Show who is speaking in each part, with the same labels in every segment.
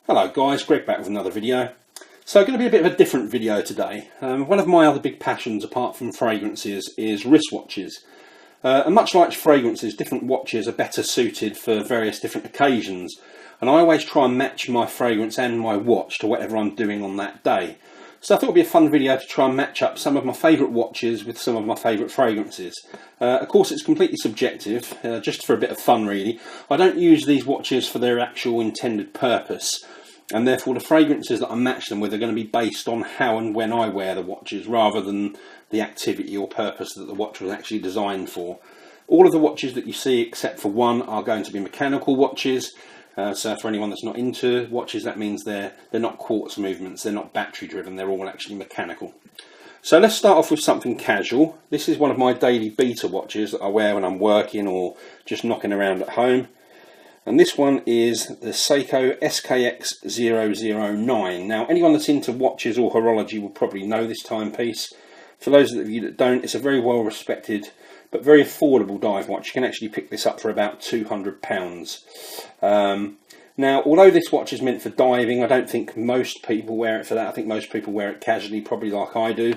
Speaker 1: Hello guys, Greg back with another video. So going to be a bit of a different video today. One of my other big passions apart from fragrances is wristwatches. And much like fragrances, different watches are better suited for various different occasions. And I always try and match my fragrance and my watch to whatever I'm doing on that day. So I thought it would be a fun video to try and match up some of my favourite watches with some of my favourite fragrances. Of course it's completely subjective, just for a bit of fun really. I don't use these watches for their actual intended purpose, and therefore the fragrances that I match them with are going to be based on how and when I wear the watches rather than the activity or purpose that the watch was actually designed for. All of the watches that you see except for one are going to be mechanical watches. So for anyone that's not into watches, that means they're not quartz movements, they're not battery driven, they're all actually mechanical. So let's start off with something casual. This is one of my daily beta watches that I wear when I'm working or just knocking around at home. And this one is the Seiko SKX009. Now anyone that's into watches or horology will probably know this timepiece. For those of you that don't, it's a very well respected but very affordable dive watch. You can actually pick this up for about £200. Now, although this watch is meant for diving, I don't think most people wear it for that. I think most people wear it casually, probably like I do.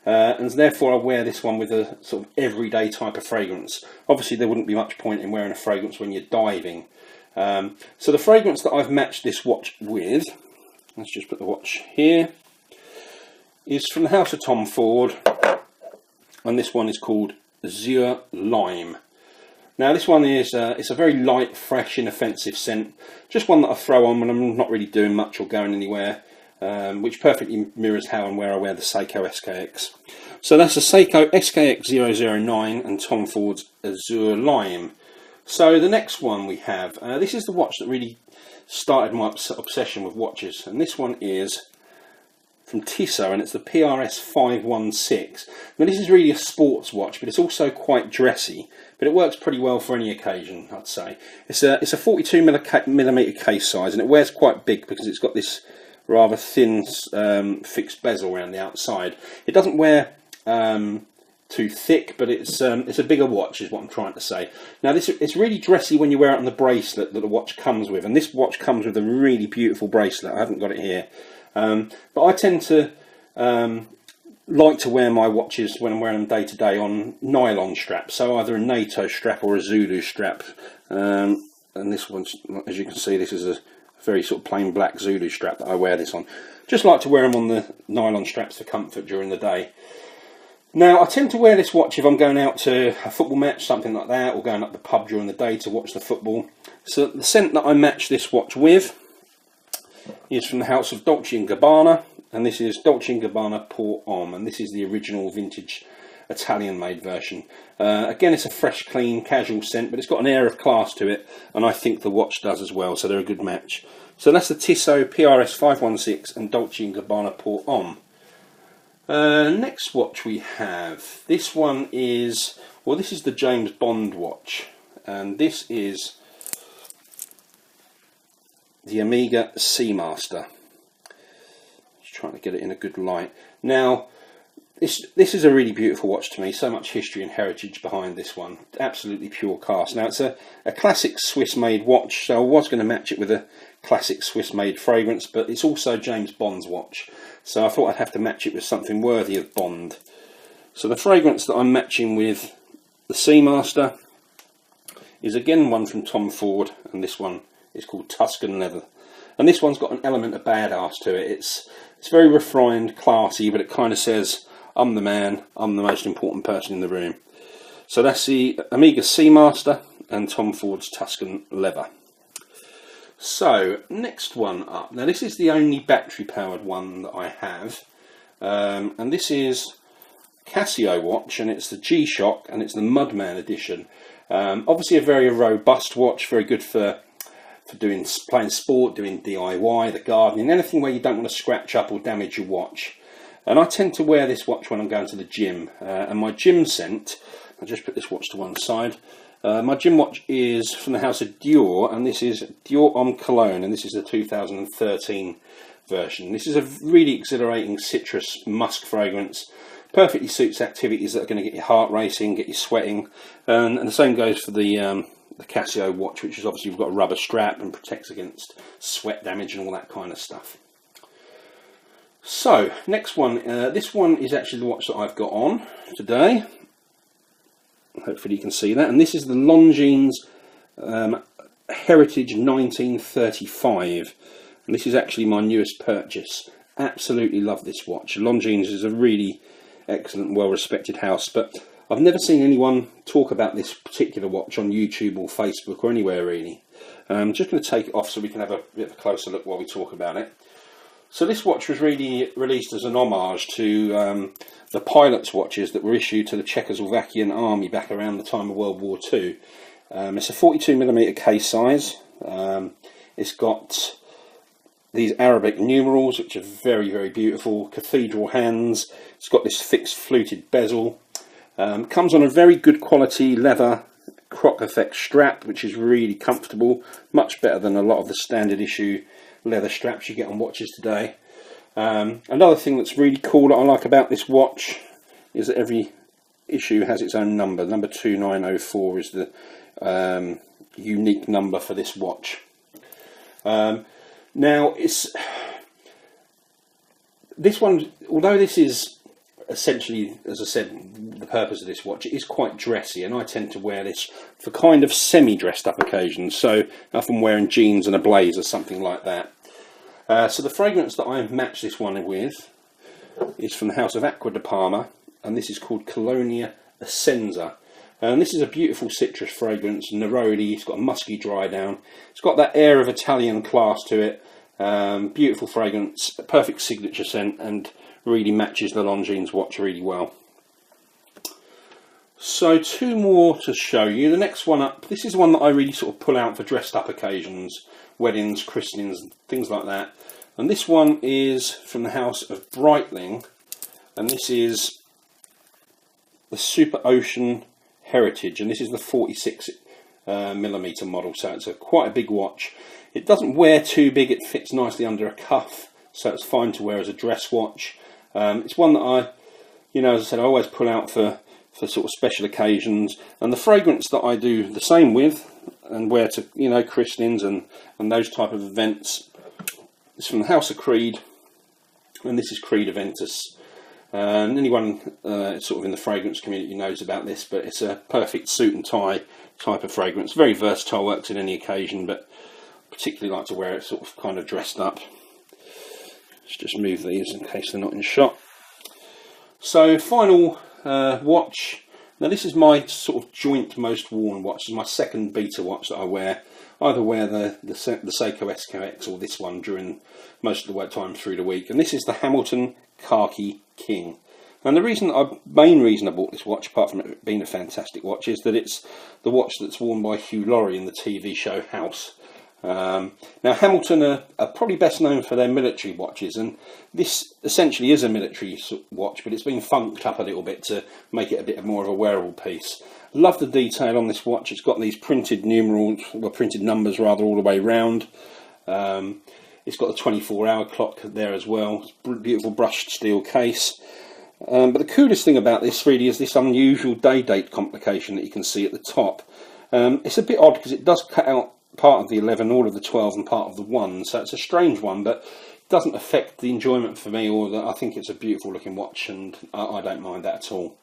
Speaker 1: And therefore I wear this one with a sort of everyday type of fragrance. Obviously there wouldn't be much point in wearing a fragrance when you're diving. So the fragrance that I've matched this watch with, let's just put the watch here, is from the house of Tom Ford, and this one is called Azure Lime. Now this one is it's a very light, fresh, inoffensive scent, just one that I throw on when I'm not really doing much or going anywhere, which perfectly mirrors how and where I wear the Seiko SKX. So that's the Seiko SKX009 and Tom Ford's Azure Lime. So the next one we have, this is the watch that really started my obsession with watches, and this one is from Tissot, and it's the PRS 516. Now this is really a sports watch, but it's also quite dressy, but it works pretty well for any occasion, I'd say. It's a 42mm case size, and it wears quite big because it's got this rather thin fixed bezel around the outside. It doesn't wear too thick, but it's a bigger watch is what I'm trying to say. Now it's really dressy when you wear it on the bracelet that the watch comes with, and this watch comes with a really beautiful bracelet. I haven't got it here. But I tend to like to wear my watches when I'm wearing them day to day on nylon straps, so either a NATO strap or a Zulu strap. And this one, as you can see, this is a very sort of plain black Zulu strap that I wear this on. Just like to wear them on the nylon straps for comfort during the day. Now I tend to wear this watch if I'm going out to a football match, something like that, or going up the pub during the day to watch the football. So the scent that I match this watch with is from the house of Dolce Gabbana, and this is Dolce Gabbana Pour Homme, and this is the original vintage Italian made version. Again, it's a fresh, clean, casual scent, but it's got an air of class to it, and I think the watch does as well, so they're a good match. So that's the Tissot PRS 516 and Dolce Gabbana Pour Homme. Next watch we have, this one is, well, this is the James Bond watch, and this is the Omega Seamaster. Just trying to get it in a good light. Now this is a really beautiful watch to me, so much history and heritage behind this one, absolutely pure cast. Now it's a classic Swiss made watch, so I was going to match it with a classic Swiss made fragrance, but it's also James Bond's watch, so I thought I'd have to match it with something worthy of Bond. So the fragrance that I'm matching with the Seamaster is again one from Tom Ford, and this one is called Tuscan leather, and this one's got an element of badass to it. It's very refined, classy, but it kind of says, I'm the man, I'm the most important person in the room. So that's the Omega Seamaster and Tom Ford's Tuscan leather. So next one up, now this is the only battery powered one that I have, and this is Casio watch, and it's the Gshot, and it's the Mudman edition. Obviously a very robust watch, very good for playing sport, doing DIY, the gardening, anything where you don't want to scratch up or damage your watch. And I tend to wear this watch when I'm going to the gym, and my gym scent, I'll just put this watch to one side, my gym watch is from the house of Dior, and this is Dior Homme Cologne, and this is the 2013 version. This is a really exhilarating citrus musk fragrance, Perfectly suits activities that are going to get your heart racing, get you sweating, and the same goes for the Casio watch, which is obviously you've got a rubber strap and protects against sweat damage and all that kind of stuff. So next one, this one is actually the watch that I've got on today. Hopefully you can see that, and this is the Longines Heritage 1935, and this is actually my newest purchase. Absolutely love this watch. Longines is a really excellent, well-respected house, but I've never seen anyone talk about this particular watch on YouTube or Facebook or anywhere really. I'm just going to take it off so we can have a bit of a closer look while we talk about it. So this watch was really released as an homage to the pilots' watches that were issued to the Czechoslovakian army back around the time of World War II. It's a 42mm case size. It's got these Arabic numerals, which are very, very beautiful. Cathedral hands. It's got this fixed fluted bezel. Comes on a very good quality leather croc effect strap, which is really comfortable. Much better than a lot of the standard issue leather straps you get on watches today. Another thing that's really cool that I like about this watch is that every issue has its own number. Number 2904 is the unique number for this watch. Now, this one, although this is essentially, as I said, the purpose of this watch, it is quite dressy, and I tend to wear this for kind of semi-dressed up occasions, so often wearing jeans and a blazer, something like that. So the fragrance that I match this one with is from the house of Acqua di Parma, and this is called Colognes Essenza. And this is a beautiful citrus fragrance, neroli. It's got a musky dry down. It's got that air of Italian class to it. Beautiful fragrance, a perfect signature scent, and really matches the Longines watch really well. So two more to show you. The next one up, this is one that I really sort of pull out for dressed up occasions, weddings, christenings, things like that. And this one is from the house of Breitling, and this is the Super Ocean Heritage, and this is the 46mm model, so it's quite a big watch. It doesn't wear too big, it fits nicely under a cuff, so it's fine to wear as a dress watch. It's one that I, as I said, I always pull out for sort of special occasions, and the fragrance that I do the same with and wear to christenings and those type of events is from the House of Creed, and this is Creed Aventis. And anyone sort of in the fragrance community knows about this, but it's a perfect suit and tie type of fragrance. Very versatile, works in any occasion, but particularly like to wear it sort of kind of dressed up. Let's just move these in case they're not in shot. So final watch. Now this is my sort of joint most worn watch. This is my second beta watch that I wear. I either wear the Seiko SKX or this one during most of the work time through the week. And this is the Hamilton Khaki King. And the main reason I bought this watch, apart from it being a fantastic watch, is that it's the watch that's worn by Hugh Laurie in the TV show House. Now Hamilton are probably best known for their military watches, and this essentially is a military watch, but it's been funked up a little bit to make it a bit more of a wearable piece. Love the detail on this watch. It's got these printed numerals, well, printed numbers rather, all the way round. It's got the 24-hour clock there as well. It's a beautiful brushed steel case. But the coolest thing about this really is this unusual day-date complication that you can see at the top. It's a bit odd because it does cut out part of the 11, all of the 12 and part of the 1, so it's a strange one, but it doesn't affect the enjoyment for me, or I think it's a beautiful looking watch, and I don't mind that at all.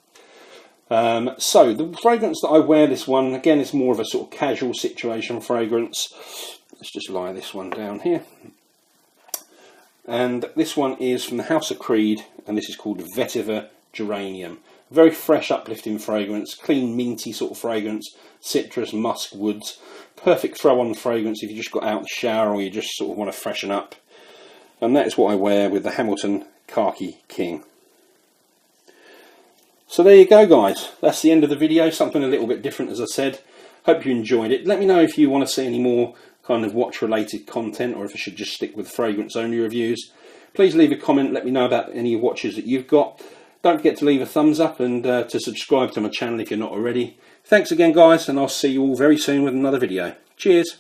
Speaker 1: So the fragrance that I wear this one, again, it's more of a sort of casual situation fragrance. Let's just lie this one down here. And this one is from the House of Creed, and this is called Vetiver Geranium. Very fresh, uplifting fragrance, clean, minty sort of fragrance, citrus, musk, woods. Perfect throw-on fragrance if you just got out of the shower or you just sort of want to freshen up. And that is what I wear with the Hamilton Khaki King. So there you go, guys. That's the end of the video. Something a little bit different, as I said. Hope you enjoyed it. Let me know if you want to see any more kind of watch-related content, or if I should just stick with fragrance-only reviews. Please leave a comment. Let me know about any watches that you've got. Don't forget to leave a thumbs up and to subscribe to my channel if you're not already. Thanks again, guys, and I'll see you all very soon with another video. Cheers.